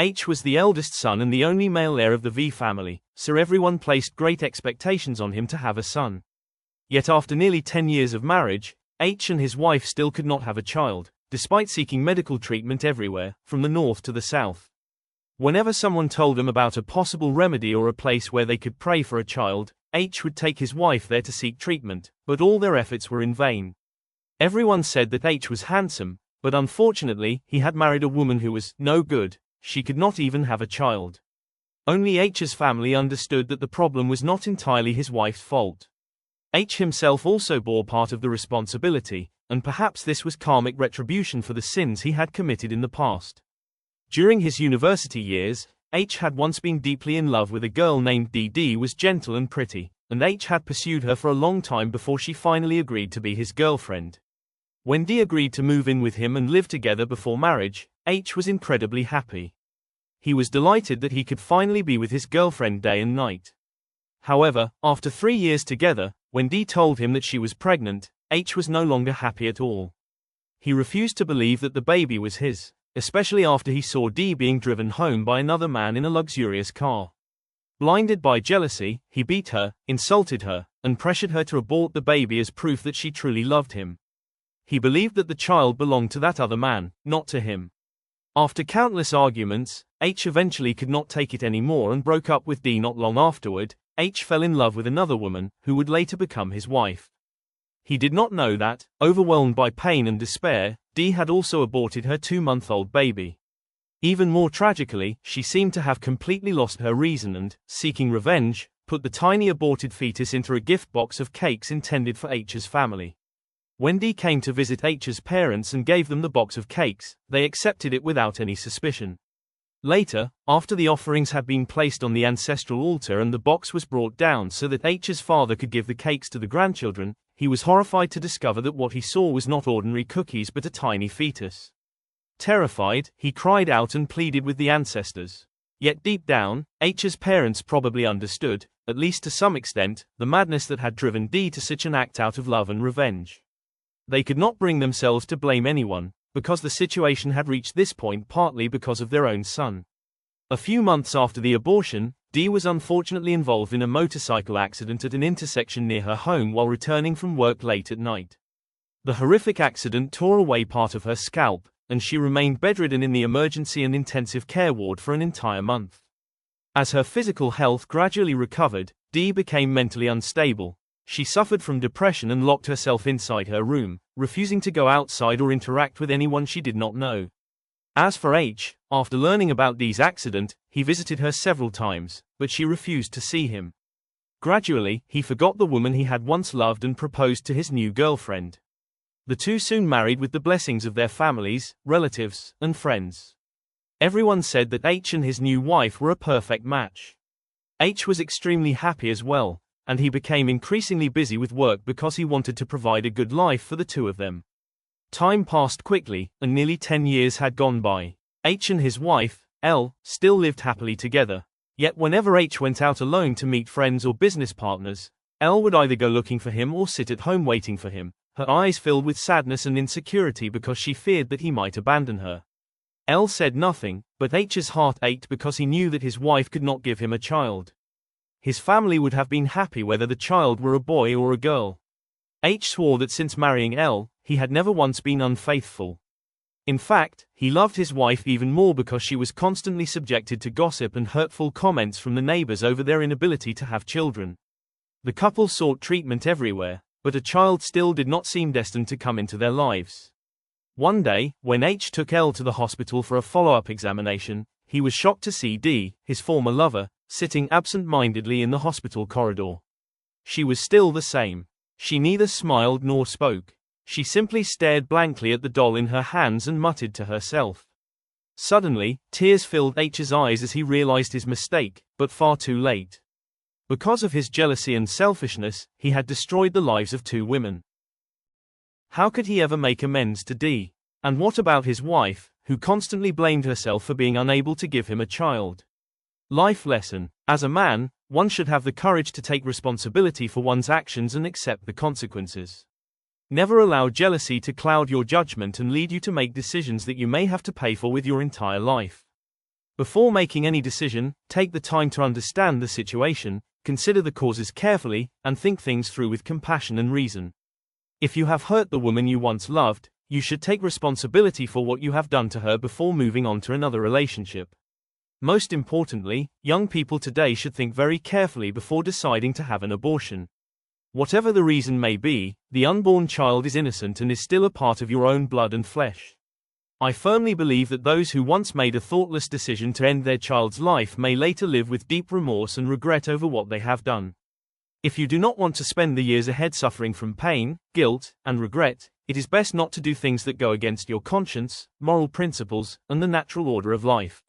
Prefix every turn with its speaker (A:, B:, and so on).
A: H was the eldest son and the only male heir of the V family, so everyone placed great expectations on him to have a son. Yet after nearly 10 years of marriage, H and his wife still could not have a child, despite seeking medical treatment everywhere, from the north to the south. Whenever someone told them about a possible remedy or a place where they could pray for a child, H would take his wife there to seek treatment, but all their efforts were in vain. Everyone said that H was handsome, but unfortunately, he had married a woman who was no good. She could not even have a child. Only H's family understood that the problem was not entirely his wife's fault. H himself also bore part of the responsibility, and perhaps this was karmic retribution for the sins he had committed in the past. During his university years, H had once been deeply in love with a girl named Dee. Dee was gentle and pretty, and H had pursued her for a long time before she finally agreed to be his girlfriend. When Dee agreed to move in with him and live together before marriage, H was incredibly happy. He was delighted that he could finally be with his girlfriend day and night. However, after 3 years together, when Dee told him that she was pregnant, H was no longer happy at all. He refused to believe that the baby was his, especially after he saw Dee being driven home by another man in a luxurious car. Blinded by jealousy, he beat her, insulted her, and pressured her to abort the baby as proof that she truly loved him. He believed that the child belonged to that other man, not to him. After countless arguments, H eventually could not take it anymore and broke up with Dee. Not long afterward, H fell in love with another woman, who would later become his wife. He did not know that, overwhelmed by pain and despair, Dee had also aborted her 2-month-old baby. Even more tragically, she seemed to have completely lost her reason and, seeking revenge, put the tiny aborted fetus into a gift box of cakes intended for H's family. When Dee came to visit H's parents and gave them the box of cakes, they accepted it without any suspicion. Later, after the offerings had been placed on the ancestral altar and the box was brought down so that H's father could give the cakes to the grandchildren, he was horrified to discover that what he saw was not ordinary cookies but a tiny fetus. Terrified, he cried out and pleaded with the ancestors. Yet deep down, H's parents probably understood, at least to some extent, the madness that had driven Dee to such an act out of love and revenge. They could not bring themselves to blame anyone, because the situation had reached this point partly because of their own son. A few months after the abortion, Dee was unfortunately involved in a motorcycle accident at an intersection near her home while returning from work late at night. The horrific accident tore away part of her scalp, and she remained bedridden in the emergency and intensive care ward for an entire month. As her physical health gradually recovered, Dee became mentally unstable. She suffered from depression and locked herself inside her room, refusing to go outside or interact with anyone she did not know. As for H, after learning about Dee's accident, he visited her several times, but she refused to see him. Gradually, he forgot the woman he had once loved and proposed to his new girlfriend. The two soon married with the blessings of their families, relatives, and friends. Everyone said that H and his new wife were a perfect match. H was extremely happy as well, and he became increasingly busy with work because he wanted to provide a good life for the two of them. Time passed quickly, and nearly 10 years had gone by. H and his wife, L, still lived happily together. Yet whenever H went out alone to meet friends or business partners, L would either go looking for him or sit at home waiting for him, her eyes filled with sadness and insecurity because she feared that he might abandon her. L said nothing, but H's heart ached because he knew that his wife could not give him a child. His family would have been happy whether the child were a boy or a girl. H swore that since marrying L, he had never once been unfaithful. In fact, he loved his wife even more because she was constantly subjected to gossip and hurtful comments from the neighbors over their inability to have children. The couple sought treatment everywhere, but a child still did not seem destined to come into their lives. One day, when H took L to the hospital for a follow-up examination, he was shocked to see Dee, his former lover, sitting absent-mindedly in the hospital corridor. She was still the same. She neither smiled nor spoke. She simply stared blankly at the doll in her hands and muttered to herself. Suddenly, tears filled H's eyes as he realized his mistake, but far too late. Because of his jealousy and selfishness, he had destroyed the lives of 2 women. How could he ever make amends to Dee? And what about his wife, who constantly blamed herself for being unable to give him a child? Life lesson: as a man, one should have the courage to take responsibility for one's actions and accept the consequences. Never allow jealousy to cloud your judgment and lead you to make decisions that you may have to pay for with your entire life. Before making any decision, take the time to understand the situation, consider the causes carefully, and think things through with compassion and reason. If you have hurt the woman you once loved, you should take responsibility for what you have done to her before moving on to another relationship. Most importantly, young people today should think very carefully before deciding to have an abortion. Whatever the reason may be, the unborn child is innocent and is still a part of your own blood and flesh. I firmly believe that those who once made a thoughtless decision to end their child's life may later live with deep remorse and regret over what they have done. If you do not want to spend the years ahead suffering from pain, guilt, and regret, it is best not to do things that go against your conscience, moral principles, and the natural order of life.